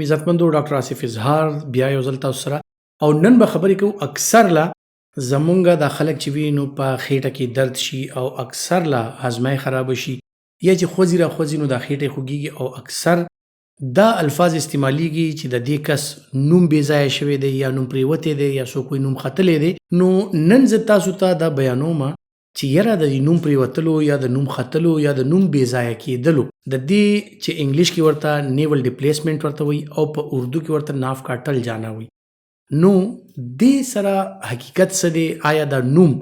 عزتمندو ډاکټر آصف اظهار بیا یو ځل تاسو سره او نن به خبرې کوو. اکثر لا زمونږ د خلک چې وي نو په خېټه کې درد شي او اکثر لا هضمه خراب شي یا چې خوځي را خوځي نو د خېټې خوږیږي او اکثر دا الفاظ استعمالیږي چې د دې کس نوم بې ځایه شوی دی یا نوم پرېوتی دی یا څوک نوم ختلی دی. نو نن زه تاسو ته دا بیانوم چې یاره د نوم پرېوتلو یا د نوم ختلو یا د نوم بې ځایه کېدلو د دې چې انګلیش کې ورته نیول ډیپلیسمنټ ورته وایي او په اردو کې ورته ناف کاټل جانا وایي. نو دې سره حقیقت څه دی؟ آیا دا نوم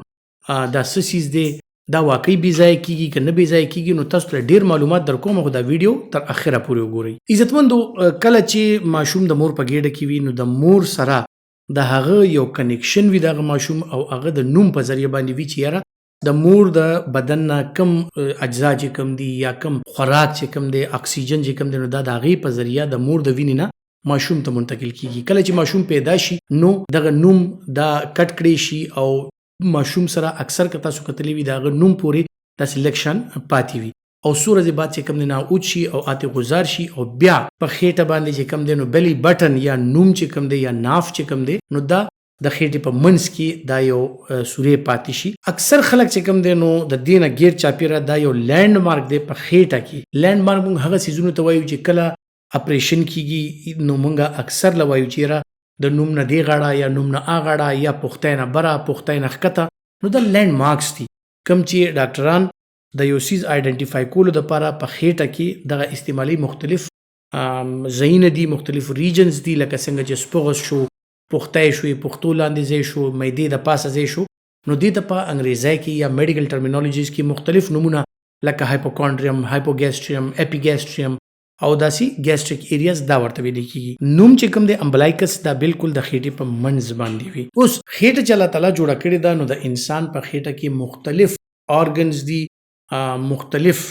دا څه څیز دی؟ دا واقعي بې ځایه کېږي که نه بې ځایه کېږي؟ نو تاسو ته ډېر معلومات در کوم، خو دا ویډیو تر اخره پورې وګورئ. عزتمندو، کله چې ماشوم د مور په ګېډه کې وي نو د مور سره د هغه یو کنیکشن وي دغه ماشوم او هغه د نوم په ذریعه باندې وي چې یاره د مور د بدن نه کم اجزا چې کم دي یا کم خوراک چې کم دی، اکسیجن چې کم دی، نو دا د هغې په ذریعه د مور د وینې نه ماشوم ته منتقل کیږي. کله چې ماشوم پیدا شي نو دغه نوم دا کټ کړی شي او ماشوم سره اکثر که تاسو کتلی وي د هغه نوم پورې داسې لږ شان پاتې وي او څو ورځې بعد چې کم دی نه اوچ شي او آتې غذار شي او بیا په خېټه باندې چې کم دی نو بلی بټن یا نوم چې کم دی یا ناف چې کم دی نو دا د خېټې په منځ کې دا یو سورې پاتې شي. اکثر خلک چې کم دی نو د دې نه غیر چاپیره دا یو لینډ مارک دی په خېټه کې. لینډ مارک موږ هغه څیزونو ته وایو چې کله اپریشن کیږي نو موږ اکثر له وایو چې د نوم نه دې غاړه یا نوم نه آ غاړه یا پختۍ نه بره پختۍ نه ښکته، نو دا لینډ مارکس دي کوم چې ډاکټران د یو څیز آیډنټیفای کولو دپاره په خېټه کې دغه استعمالي مختلف ځایونه دي، مختلف ریجنز دي، لکه څنګه چې سپغز شو، پختۍ شوې، پښتو لاندې ځای شو، معدې د پاسه ځای شو. نو دې ته په انګریزی کې یا میډیکل ټرمینالوجیز کې مختلف نومونه لکه هایپوکانډریم، هایپوګیسټریم، اپیګیسټریم او داسې ګیسټریک ایریاز دا ورته ویل کېږي. نوم چې کوم دی امبلایکس دا بالکل د خېټې په منځ باندې وي. اوس خېټه چې الله تعالی جوړه کړې ده نو د انسان په خېټه کې مختلف آرګنز دي، مختلف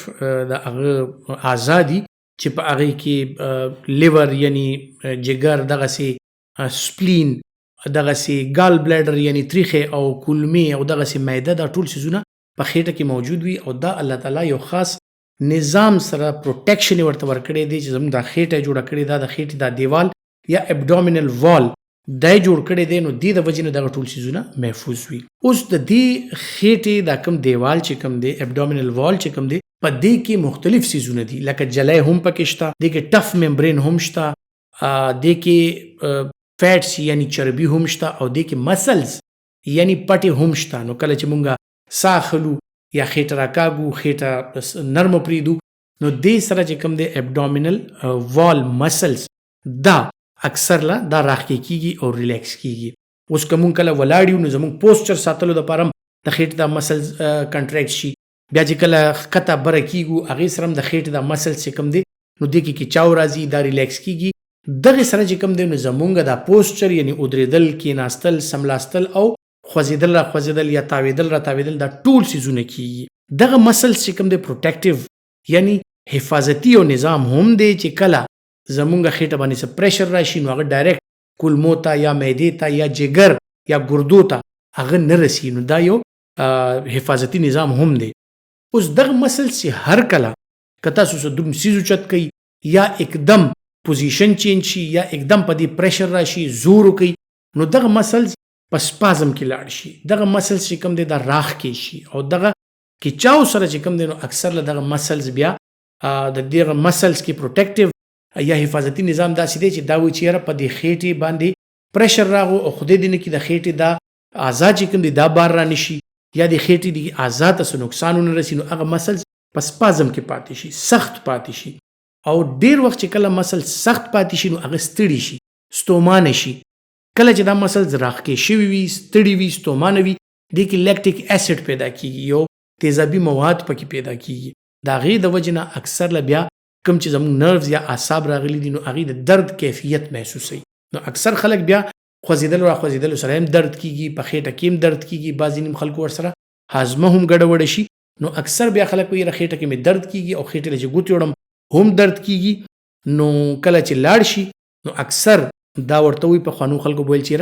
د هغه اعضا دي چې په هغې کې لیور یعنی جگر، دغسې سپلین، دغسې ګال بلیډر یعنی تریخې او کولمې او دغسې معده، دا ټول څیزونه په خېټه کې موجود وي او دا الله تعالی یو خاص نظام سره پروټیکشن یې ورته ورکړی دی چې زموږ دا خېټه جوړه کړې ده، د خېټې دا دیوال یا ابډومینل وال دا یې جوړ کړی دی نو دې د وجې نه دغه ټول څیزونه محفوظ وي. اوس د دې خېټې دا کم دیوال چې کم دی، ابډومینل وال چې کم دی، په دې کې مختلف څیزونه دي لکه جلی هم پکې شته، دې کې ټف ممبرین هم شته، دې کې فیټس یعنی چربي هم شته او دې کې مسلز یعنی پټې هم شته. نو کله چې مونږ ساه اخلو یا خېټه راکاږو، خېټه نرمه پرېږدو، نو دې سره چې کوم دی ابډومینل وال مسلز دا اکثر لا دا راښکې کېږي او ریلیکس کېږي. اوس که مونږ کله ولاړ یو نو زمونږ پوسچر ساتلو دپاره هم د خېټې دا مسلز کنټریکټ شي. بیا چې کله ښکته بره کېږو هغې سره هم د خېټې دا مسلز چې کوم دی نو دې کې کیچاو راځي، دا ریلیکس کېږي. دغې سره چې کوم دی نو زمونږ دا پوسچر یعنی ودرېدل، کېناستل، سملاستل او خوځېدل را خوځېدل یا تاوېدل را تاوېدل دا ټول څیزونه کېږي. دغه مسلز چې کوم دی پروټیکټیو یعنی حفاظتي یو نظام هم دی چې کله زمونږ خېټه باندې څه پریشر راشي نو هغه ډایرکټ کولمو ته یا معدې ته یا جگر یا ګردو ته هغه نه رسي. نو دا یو حفاظتي نظام هم دی. اوس دغه مسلز چې هر کله که تاسو څه دوم څیز اوچت کوي یا اکدم پوزیشن چینج شي یا اکدم په دې پریشر راشي، زور وکوي، نو دغه مسلز په سپازم کې لاړ شي. دغه مسلز چې کوم دی دا راښ کې شي او دغه کیچاو سره چې کوم دی نو اکثر له دغه مسلز بیا د دغه مسلز کې پروټیکټیو یا حفاظتي نظام داسې دی چې دا وایي چې یاره په دې خېټې باندې پریشر راغو او خدای دې نه کړي د خېټې دا اعضا چې کوم دی دا بار را نشي یا د خېټې د اعضا ته څه نقصان ونه رسي، نو هغه مسلز په سپازم کې پاتې شي، سخت پاتې شي. او ډېر وخت چې کله مسل سخت پاتې شي نو هغه ستړي شي، ستومانه شي. کله چې دا مسلز راښکې شوي وي، ستړي وي، ستومانه وي، دې کې لیکټیک اسید پیدا کېږي، یو تیزابي مواد پکې پیدا کېږي. د هغې د وجې نه اکثر له بیا کوم چې زموږ نروز یا اعصاب راغلي دي نو هغې د درد کیفیت محسوسوي. نو اکثر خلک بیا خوځېدلو را خوځېدلو سره هم درد کېږي، په خېټه کې هم درد کېږي، بعضې نیم خلکو ورسره هاضمه هم ګډوډه شي. نو اکثر بیا خلک وایي خېټه کې مې درد کېږي او خېټې له چې ګوتې وړم هم درد کېږي. نو کله چې لاړ شي نو اکثر دا ورته وایي پخوانو خلکو به ویل چې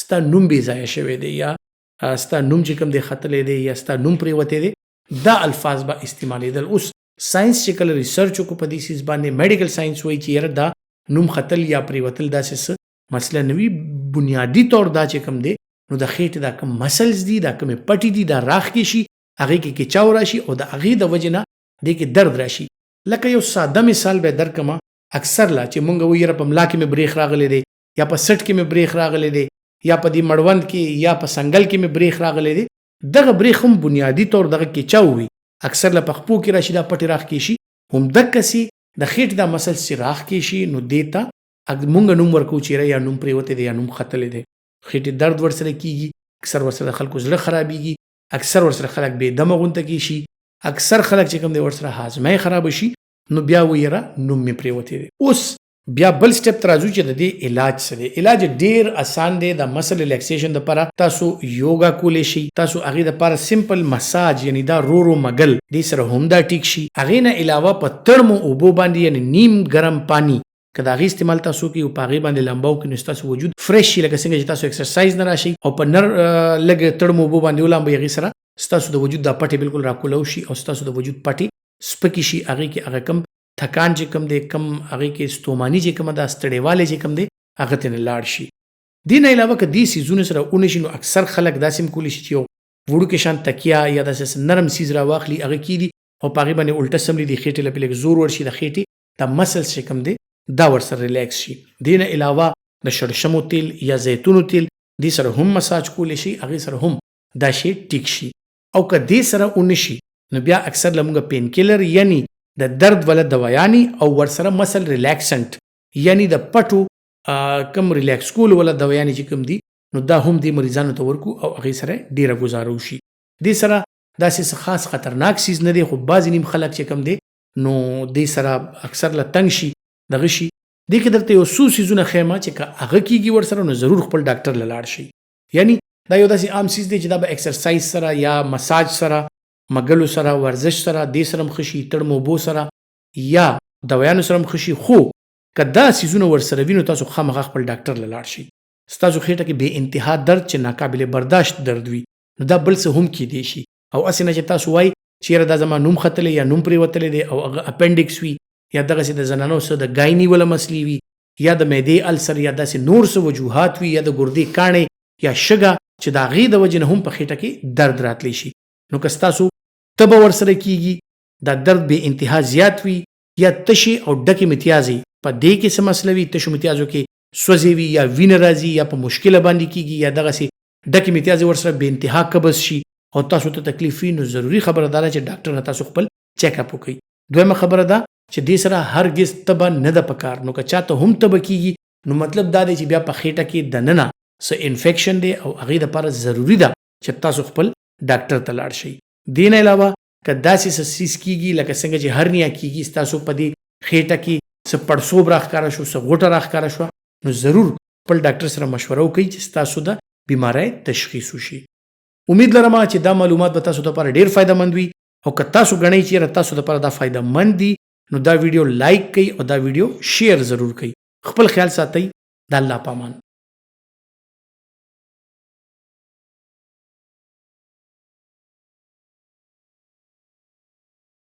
ستا نوم بې ځایه شوی دی یا ستا نوم چې کوم دی ختلی دی یا ستا نوم پرېوتی دی، دا الفاظ به استعمالېدل. اوس ساينس چې کله ریسرچ وکړو په دې څیز باندې، میډیکل ساينس وایي چې یاره دا نوم ختل یا پریوتل داسې څه مسله نه وي. بنیادي طور دا چې کوم دی نو د خېټې دا کوم مسلز دي دا کومې پټې دي دا راښکې شي هغې کې کیچاو راشي او د هغې د وجې نه دې کې درد راشي. لکه یو ساده مثال به درکړمه اکثر لا چې مونږ وایو یاره په ملا کې مې بریښ راغلی دی یا په سټ کې مې بریښ راغلی دی یا په دې مړوند کې یا په سنګل کې مې بریښ راغلی دی. دغه بریښ هم بنیادي طور دغه کیچاو وي اکثر له په خپو کې راشي دا پټې راښکې شي. همدقسې د خېټې دا مسل چې راښکې شي نو دې ته مونږ نوم ورکوو چې یا نوم پرېوتی دی یا نوم ختلی دی. خېټې درد ورسره کېږي اکثر ورسره د خلکو زړه خرابېږي اکثر ورسره خلک بې دمه غونته کې شي اکثر خلک چې کوم دی ورسره هاضمه خرابه شي نو بیا ویره نوم مې پرېوتی دی. اوس بیا بل سټپ ته راځو چې د دې علاج څه دی. علاج ډیر اسان دی. د مسل ریلیکسیشن دپاره تاسو یوګا کولی شي. تاسو هغې دپاره سمپل مساج یعنی دا رو رو مګل دې سره هم دا ټیک شي. هغې نه علاوه په تړمو اوبو باندې یعنی نیم ګرم پانی که د هغې استعمال تاسو کوئ او په هغې باندې لمبه وکړئ نو ستاسو وجود فرش شي لکه څنګه چې تاسو اکسرسایز نه راشئ او په نر لږ تړمو اوبو باندې ولامبئ هغې سره ستاسو د وجود دا پټې بالکل راکولو شي او ستاسو د وجود پټې سپکې شي. هغې کې هغه کم تکان چې کم دی کم هغې کې ستوماني چې کومه ده ستړیوالی چې کم دی هغه ترې نه لاړ شي. دې نه علاوه که دې څیزونه سره ونشي نو اکثر خلک داسې هم کولی شي چې یو وړوکې شان تکیه یا داسې نرم څیز راواخلي هغه کښېږدي او په هغې باندې الټه سملي د خېټې لپې لږ زور ورشي د خېټې دا مسلس چې کوم دی دا ورسره ریلیکس شي. دې نه علاوه د شړشمو تیل یا زیتونو تیل دې سره هم مساج کولی شي هغې سره هم دا شی ټیک شي. او که دې سره ونشي نو بیا اکثر له موږ پین کیلر یعنی د درد ولا دوایانی او ورسره مسل ریلیکسنټ یعنی د پټو کم ریلیکس کول ولا دوایانی چې کوم دي نو دا هم دې مریضانو ته ورکو او هغې سره ډیره ګزاره وشي. دې سره داسې خاص خطرناک څیز نه دی خو بعضې نیم خلک چې کوم دی نو دې سره اکثر له تنګ شي دغه شي. دې کې درته یو څو څیزونه ښیم چې که هغه کېږي ورسره نو ضرور خپل ډاکټر له لاړ شي. یعنی دا یو داسې عام څیز دی چې دا به اکسرسایز سره یا مساج سره مګلو سره ورزش سره دې سره هم ښه شي تړمو اوبو سره یا دوایانو سره هم ښه شي. خو که دا څیزونه ورسره وي نو تاسو خامخا خپل ډاکټر له لاړ شئ. ستاسو خېټه کې بې انتها درد چې ناقابل برداشت درد وي نو دا بل څه هم کیدی شي او هسې نه چې تاسو وایي چې یاره دا زما نوم ختلی یا نوم پرېوتلی دی او هغه اپنډکس وي یا دغسې د زنانو څه د ګایني وله مسلې وي یا د معدې السر یا داسې نور څه وجوهات وي یا د ګردې کاڼې یا شګه چې د هغې د وجې نه هم په خېټه کې درد راتلی شي. نو که ستاسو تبه ورسره کېږي دا درد بې انتها زیات وي یا تشې او ډکې متیازې په دې کې څه مسله وي تشو متیازو کې سوځې وي یا وینه راځي یا په مشکله باندې کېږي یا دغسې ډکې متیازې ورسره بې انتها قبض شي او تاسو ته تکلیف وي نو ضروري خبره دا ده چې ډاکټر نه تاسو خپل چیک اپ وکړئ. دویمه خبره ده چې دې سره هرګز تبه نه ده پکار. نو که چاته هم تبه کېږي نو مطلب دا دی چې بیا په خېټه کې دننه څه انفیکشن دی او هغې دپاره ضروري ده چې تاسو خپل ډاکټر ته لاړ شئ. دې نه علاوه که داسې څه څیز کېږي لکه څنګه چې هرنیا کېږي ستاسو په دې خېټه کې څه پړسوب راښکاره شو څه غوټه راښکاره شوه نو ضرور خپل ډاکټر سره مشوره وکړئ چې ستاسو د بیمارۍ تشخیص وشي. امید لرم چې دا معلومات به تاسو لپاره ډېر فایدهمند وي او که تاسو ګڼئ چې یاره تاسو لپاره دا فایدهمند دي نو دا ویډیو لایک کړئ او دا ویډیو شیر ضرور کړئ. خپل خیال ساتئ. د الله پامان.